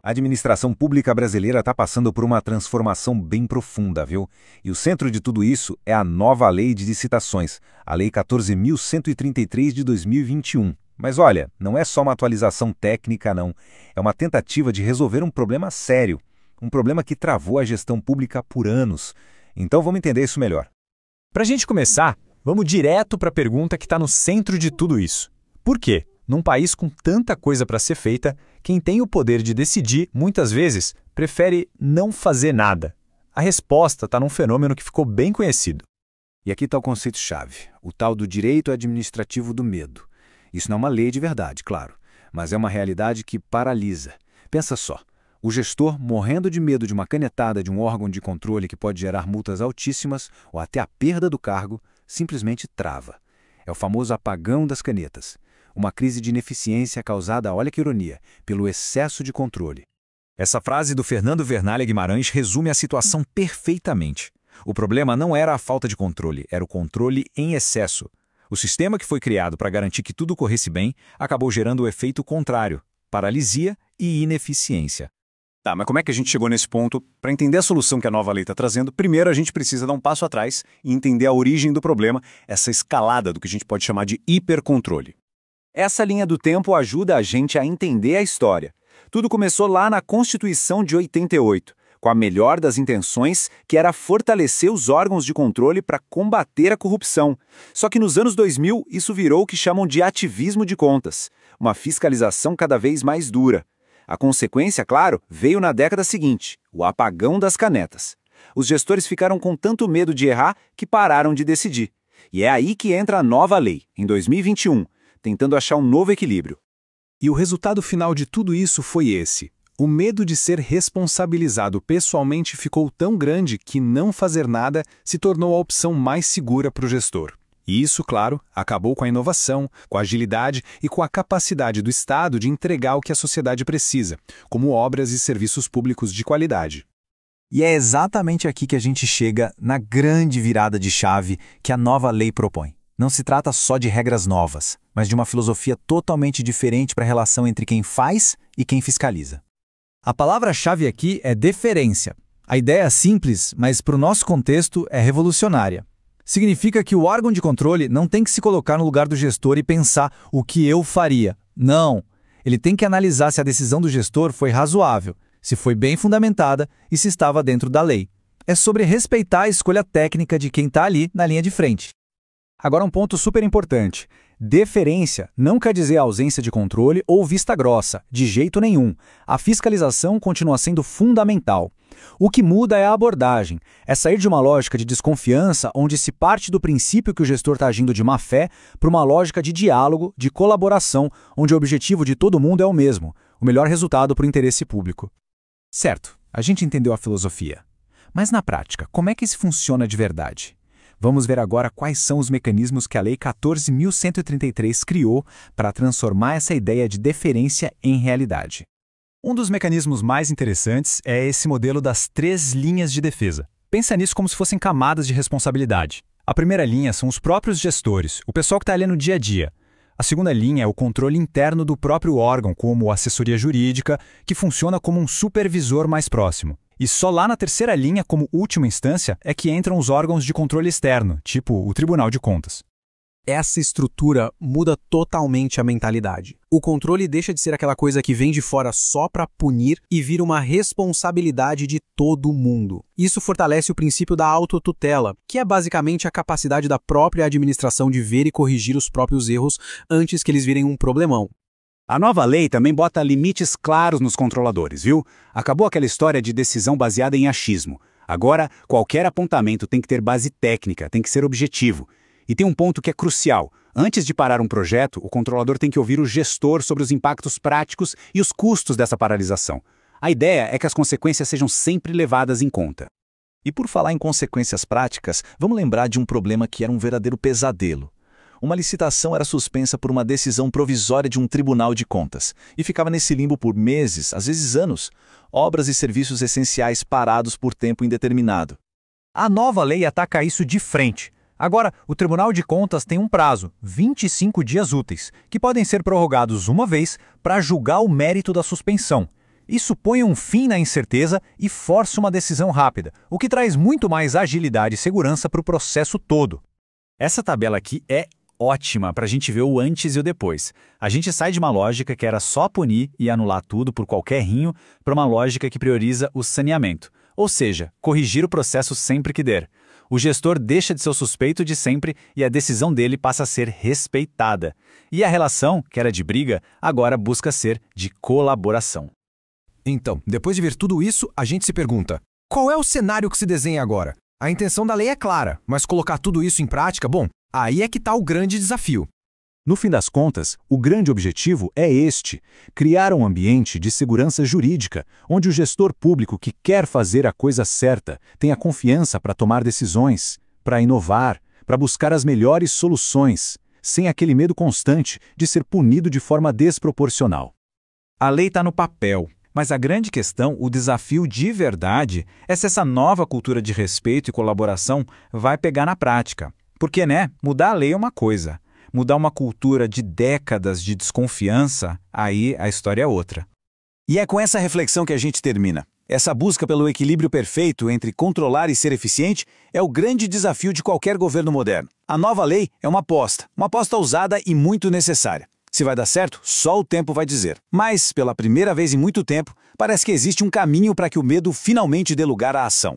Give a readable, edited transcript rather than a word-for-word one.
A administração pública brasileira está passando por uma transformação bem profunda, viu? E o centro de tudo isso é a nova Lei de Licitações, a Lei 14.133 de 2021. Mas olha, não é só uma atualização técnica, não. É uma tentativa de resolver um problema sério, um problema que travou a gestão pública por anos. Então vamos entender isso melhor. Para a gente começar, vamos direto para a pergunta que está no centro de tudo isso. Por quê? Num país com tanta coisa para ser feita, quem tem o poder de decidir, muitas vezes, prefere não fazer nada. A resposta está num fenômeno que ficou bem conhecido. E aqui está o conceito-chave, o tal do direito administrativo do medo. Isso não é uma lei de verdade, claro, mas é uma realidade que paralisa. Pensa só, o gestor, morrendo de medo de uma canetada de um órgão de controle que pode gerar multas altíssimas ou até a perda do cargo, simplesmente trava. É o famoso apagão das canetas. Uma crise de ineficiência causada, olha que ironia, pelo excesso de controle. Essa frase do Fernando Vernalha Guimarães resume a situação perfeitamente. O problema não era a falta de controle, era o controle em excesso. O sistema que foi criado para garantir que tudo corresse bem acabou gerando o efeito contrário, paralisia e ineficiência. Tá, mas como é que a gente chegou nesse ponto? Para entender a solução que a nova lei está trazendo, primeiro a gente precisa dar um passo atrás e entender a origem do problema, essa escalada do que a gente pode chamar de hipercontrole. Essa linha do tempo ajuda a gente a entender a história. Tudo começou lá na Constituição de 88, com a melhor das intenções, que era fortalecer os órgãos de controle para combater a corrupção. Só que nos anos 2000, isso virou o que chamam de ativismo de contas, uma fiscalização cada vez mais dura. A consequência, claro, veio na década seguinte, o apagão das canetas. Os gestores ficaram com tanto medo de errar que pararam de decidir. E é aí que entra a nova lei, em 2021, tentando achar um novo equilíbrio. E o resultado final de tudo isso foi esse. O medo de ser responsabilizado pessoalmente ficou tão grande que não fazer nada se tornou a opção mais segura para o gestor. E isso, claro, acabou com a inovação, com a agilidade e com a capacidade do Estado de entregar o que a sociedade precisa, como obras e serviços públicos de qualidade. E é exatamente aqui que a gente chega na grande virada de chave que a nova lei propõe. Não se trata só de regras novas, mas de uma filosofia totalmente diferente para a relação entre quem faz e quem fiscaliza. A palavra-chave aqui é deferência. A ideia é simples, mas para o nosso contexto é revolucionária. Significa que o órgão de controle não tem que se colocar no lugar do gestor e pensar o que eu faria. Não. Ele tem que analisar se a decisão do gestor foi razoável, se foi bem fundamentada e se estava dentro da lei. É sobre respeitar a escolha técnica de quem está ali na linha de frente. Agora um ponto super importante. Deferência não quer dizer ausência de controle ou vista grossa, de jeito nenhum. A fiscalização continua sendo fundamental. O que muda é a abordagem. É sair de uma lógica de desconfiança, onde se parte do princípio que o gestor está agindo de má fé, para uma lógica de diálogo, de colaboração, onde o objetivo de todo mundo é o mesmo, o melhor resultado para o interesse público. Certo, a gente entendeu a filosofia. Mas na prática, como é que isso funciona de verdade? Vamos ver agora quais são os mecanismos que a Lei 14.133 criou para transformar essa ideia de deferência em realidade. Um dos mecanismos mais interessantes é esse modelo das 3 linhas de defesa. Pensa nisso como se fossem camadas de responsabilidade. A primeira linha são os próprios gestores, o pessoal que está ali no dia a dia. A segunda linha é o controle interno do próprio órgão, como a assessoria jurídica, que funciona como um supervisor mais próximo. E só lá na terceira linha, como última instância, é que entram os órgãos de controle externo, tipo o Tribunal de Contas. Essa estrutura muda totalmente a mentalidade. O controle deixa de ser aquela coisa que vem de fora só para punir e vira uma responsabilidade de todo mundo. Isso fortalece o princípio da autotutela, que é basicamente a capacidade da própria administração de ver e corrigir os próprios erros antes que eles virem um problemão. A nova lei também bota limites claros nos controladores, viu? Acabou aquela história de decisão baseada em achismo. Agora, qualquer apontamento tem que ter base técnica, tem que ser objetivo. E tem um ponto que é crucial. Antes de parar um projeto, o controlador tem que ouvir o gestor sobre os impactos práticos e os custos dessa paralisação. A ideia é que as consequências sejam sempre levadas em conta. E por falar em consequências práticas, vamos lembrar de um problema que era um verdadeiro pesadelo. Uma licitação era suspensa por uma decisão provisória de um tribunal de contas e ficava nesse limbo por meses, às vezes anos, obras e serviços essenciais parados por tempo indeterminado. A nova lei ataca isso de frente. Agora, o Tribunal de Contas tem um prazo, 25 dias úteis, que podem ser prorrogados uma vez para julgar o mérito da suspensão. Isso põe um fim na incerteza e força uma decisão rápida, o que traz muito mais agilidade e segurança para o processo todo. Essa tabela aqui é ótima para a gente ver o antes e o depois. A gente sai de uma lógica que era só punir e anular tudo por qualquer rinho para uma lógica que prioriza o saneamento, ou seja, corrigir o processo sempre que der. O gestor deixa de ser o suspeito de sempre e a decisão dele passa a ser respeitada. E a relação, que era de briga, agora busca ser de colaboração. Então, depois de ver tudo isso, a gente se pergunta: qual é o cenário que se desenha agora? A intenção da lei é clara, mas colocar tudo isso em prática, bom, aí é que está o grande desafio. No fim das contas, o grande objetivo é este: criar um ambiente de segurança jurídica, onde o gestor público que quer fazer a coisa certa tenha confiança para tomar decisões, para inovar, para buscar as melhores soluções, sem aquele medo constante de ser punido de forma desproporcional. A lei está no papel, mas a grande questão, o desafio de verdade, é se essa nova cultura de respeito e colaboração vai pegar na prática. Porque, mudar a lei é uma coisa. Mudar uma cultura de décadas de desconfiança, aí a história é outra. E é com essa reflexão que a gente termina. Essa busca pelo equilíbrio perfeito entre controlar e ser eficiente é o grande desafio de qualquer governo moderno. A nova lei é uma aposta ousada e muito necessária. Se vai dar certo, só o tempo vai dizer. Mas, pela primeira vez em muito tempo, parece que existe um caminho para que o medo finalmente dê lugar à ação.